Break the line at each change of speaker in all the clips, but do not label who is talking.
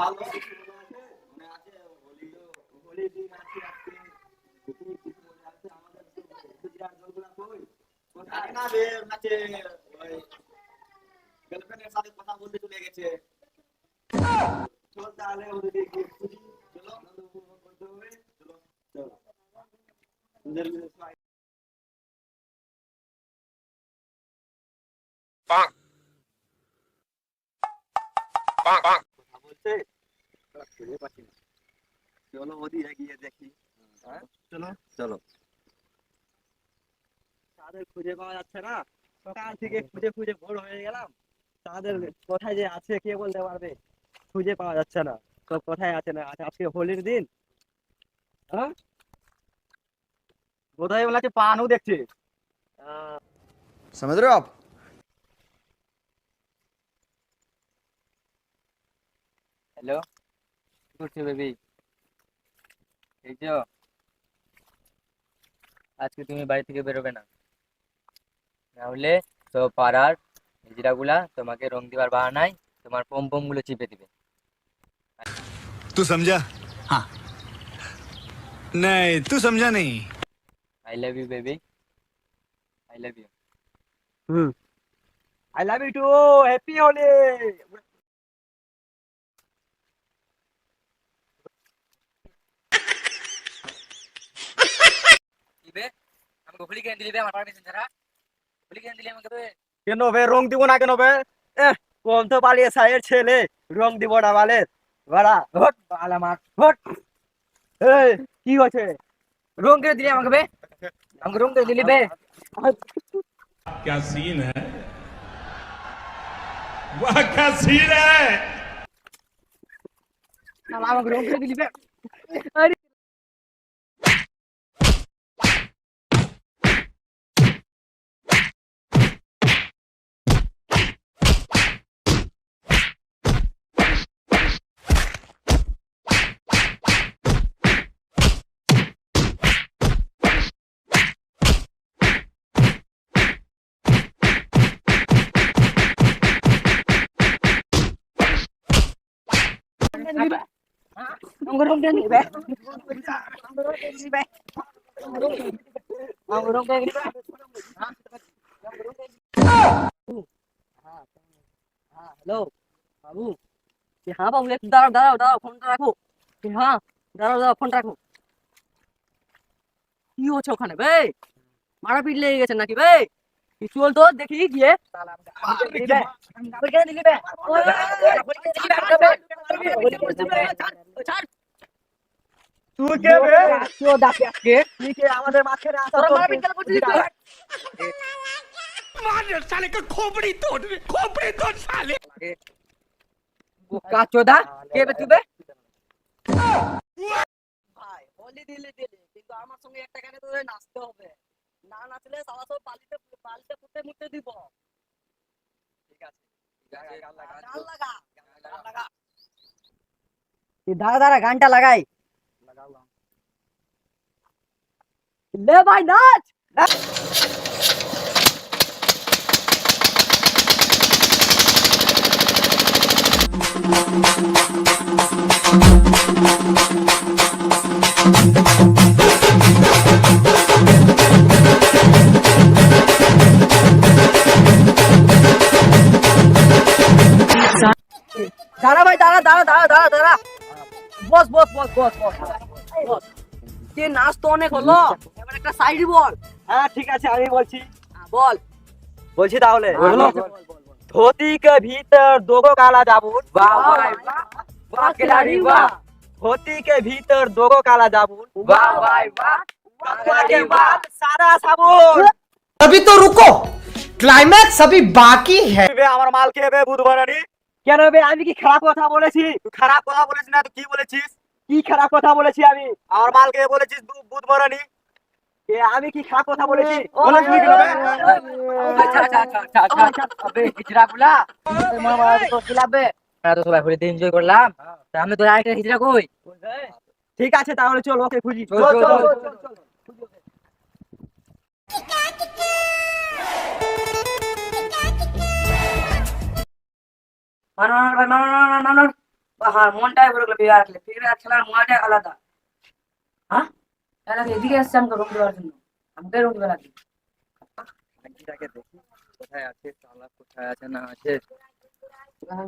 ভালো কিছু মনে আছে? মনে আছে হোলির দিন আছে আজকে। দেখি কি মনে আছে আমাদের খুচরা জলগুলা কই? কোথায় না রে আছে ওই গার্লফ্রেন্ডের সাথে কথা বলতে চলে গেছে। চল তাহলে ওদিকে গিয়ে খুঁজি। চলো আনন্দ উপভোগ করতে হবে। চলো চলো সুন্দর করে কথা বলছে শুনে পাচ্ছি না। চলো ওদিকে গিয়ে দেখি। হ্যাঁ চলো চলো। তাদের খুঁজে পাওয়া যাচ্ছে না, সকাল থেকে খুঁজে খুঁজে ভোর হয়ে গেলাম। তাদের কোথায় যে আছে কে বলতে পারবে? খুঁজে পাওয়া যাচ্ছে না, সব কোথায় আছে না আছে। আজকে হোলির দিন। হ্যাঁ বোধহয় বলা আছে পানও দেখছে।
समझ रहे हो आप?
হ্যালো, কি করছো বেবি? এই তো, আজকে তুমি বাড়ি থেকে বেরোবে না, না হলে তো পাড়ার হিজড়াগুলা তোমাকে রং দিবার বাহানায় তোমার পম পম গুলো চিপে দিবে।
तू समझा? हाँ। नहीं, तू समझा नहीं।
I love you baby, I love you.
Hmm I love you too. Happy Holi.
দিবে আমাকে হোলি কেন দিলি বে? আমার পারমিশন ছাড়া হোলি কেন দিলি আমাকে বে?
কেন বে রং দিব না কেন বে? কোন তো পালিয়ে সাইয়ের ছেলে রং দিব না বালে বাড়া হট বালা মার হট। এই কি হচ্ছে?
রং কেন দিলি আমাকে বে? আমাকে রং কেন দিলি বে?
क्या सीन है? वाह क्या सीन है?
আমাকে রং কেন দিলি বে? আরে আমাকে রং কেন দিলি বে? আমাকে রং কেন দিলি বে? হ্যালো বাবু। হ্যাঁ বাবু, একটু দাঁড়াও দাঁড়াও দাঁড়াও, ফোনটা রাখো। হ্যাঁ দাঁড়াও দাঁড়াও, ফোনটা রাখো। কি হচ্ছে ওখানে বে? মারাপিট লেগে গেছে নাকি বে? কি চল তো দেখি গিয়ে।
তুই কে বে? তুই কে আমাদের মাঝখানে আসা?
मार साले का खोपड़ी तोड़ साले।
চোদা কে বে তুই বে?
ভাই হোলি দিলে দিলে, কিন্তু আমার সঙ্গে একটা গানে তো নাচতে হবে। না নাচলে সারা সব পালিতে পালিতে ফুটে মুটে দিব।
ঠিক আছে
গান লাগা গান লাগা।
দাঁড়া দাঁড়া, গানটা লাগাই।
লে ভাই নাচ। দাঁড়া ভাই, দাঁড়া দাঁড়া দাঁড়া দাঁড়া দাঁড়া। বস বস বস বস বস বস। যে নাচ তো অনেক হলো, এবার একটা সাইড বল।
হ্যাঁ ঠিক আছে আমি বলছি।
বল।
বলছি তাহলে
বলো।
धोती के भीतर दोगो काला जाबुन।
वाह भाई वाह, वाह खिलाड़ी वाह,
धोती के भीतर दोगो काला जाबुन।
वाह भाई वाह,
बकुआ के बाद सादा साबुन।
अभी तो रुको, क्लाइमैक्स अभी बाकी है।
বে আমার মাল কে বে বুধবারানি? কেন বে আমি কি খারাপ কথা বলেছি? তুই খারাপ কথা বলেছিস না, তুই কি বলেছিস? কি খারাপ কথা বলেছি আমি? আমার মালকে বলেছিস বুধবারানি? কে আমি কি খারাপ কথা বলেছি? বলেছিস কি বে?
আচ্ছা আচ্ছা আচ্ছা আচ্ছা আচ্ছা। আবে হিজড়া গুলা তোমার বাবা তো খিলাবে। আমরা তো সবাই হোলিতে এনজয় করলাম, তা আমি তো আরেকটা হিজড়া কই?
ঠিক আছে তাহলে চল ওকে খুঁজি।
চল, চল, চল,
চল।
মার মার ভাই, মার মার মার মার মার।
হ্যাঁ মনটাই ভরে গেলো বিয়ে আসলে ফিরে খেলার মজাটাই আলাদা। হ্যাঁ তাহলে এদিকে এসছি আমাকে রুম দেওয়ার জন্য, আমাকে রুম দেওয়া লাগবে।
নাগিটাকে দেখি কোথায় আছে, শালা কোথায় আছে না আছে।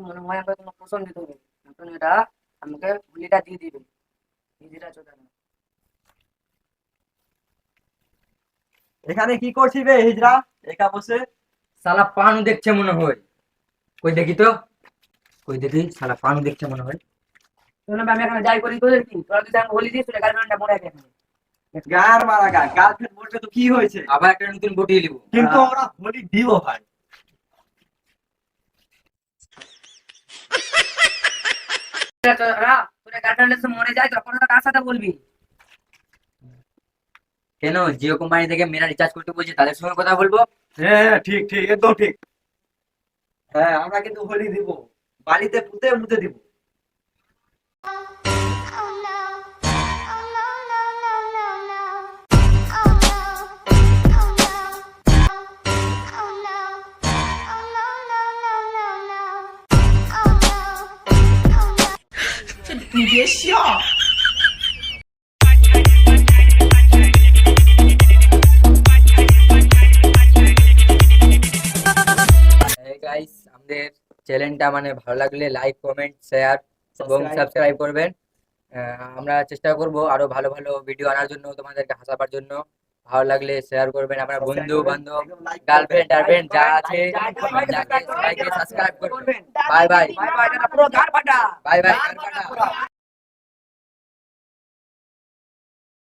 মনে হয় আমাকে তোমার পছন্দ দিতে হবে, নতুন এটা আমাকে গুলিটা দিয়ে দিবে, নিজেরা চোদা না।
এখানে কি করছিস বে হিজড়া একা বসে?
শালা পানু দেখছে মনে হয়। কই দেখি তো, কই দেখি, শালা পানু দেখছে মনে হয়।
শোনো আমি এখানে যাই করি তোদের কি, তোরা যদি আমি বলি দিস তোরা গার্লফ্রেন্ডটা মরে গেছে।
গার মারা গা, গার্লফ্রেন্ড বলবে তো কি হয়েছে?
আবার একটা নতুন বটিয়ে নিব।
কিন্তু আমরা হোলি দিব ভাই।
তোরা তোরা গার্লফ্রেন্ডের সাথে মরে যায় তখন তোরা কার সাথে বলবি?
কেন জিও কোম্পানি থেকে মেরা রিচার্জ করতে বলছে, তাদের সঙ্গে কথা বলবো।
হ্যাঁ হ্যাঁ, ঠিক ঠিক একদম ঠিক। হ্যাঁ আমরা কিন্তু হোলি দিব, বাড়িতে পুঁতে মুতে দিব।
Oh no. Oh no, no, no, no, no. Oh no. Oh no. Oh no. Oh no, no, no, no, no. Oh no. Oh no.
你别笑。
guys আমাদের চ্যানেলটা মানে ভালো লাগলে লাইক কমেন্ট শেয়ার এবং সাবস্ক্রাইব করবেন। আমরা চেষ্টা করব আরো ভালো ভালো ভিডিও আনার জন্য, তোমাদেরকে হাসাবার জন্য। ভালো লাগলে শেয়ার করবেন, আপনার বন্ধু বান্ধব গার্লফ্রেন্ড টার্লফ্রেন্ড যা আছে সবাইকে সাবস্ক্রাইব করবেন। বাই বাই
বাই বাই, পুরো গার ফাটা।
Bye bye.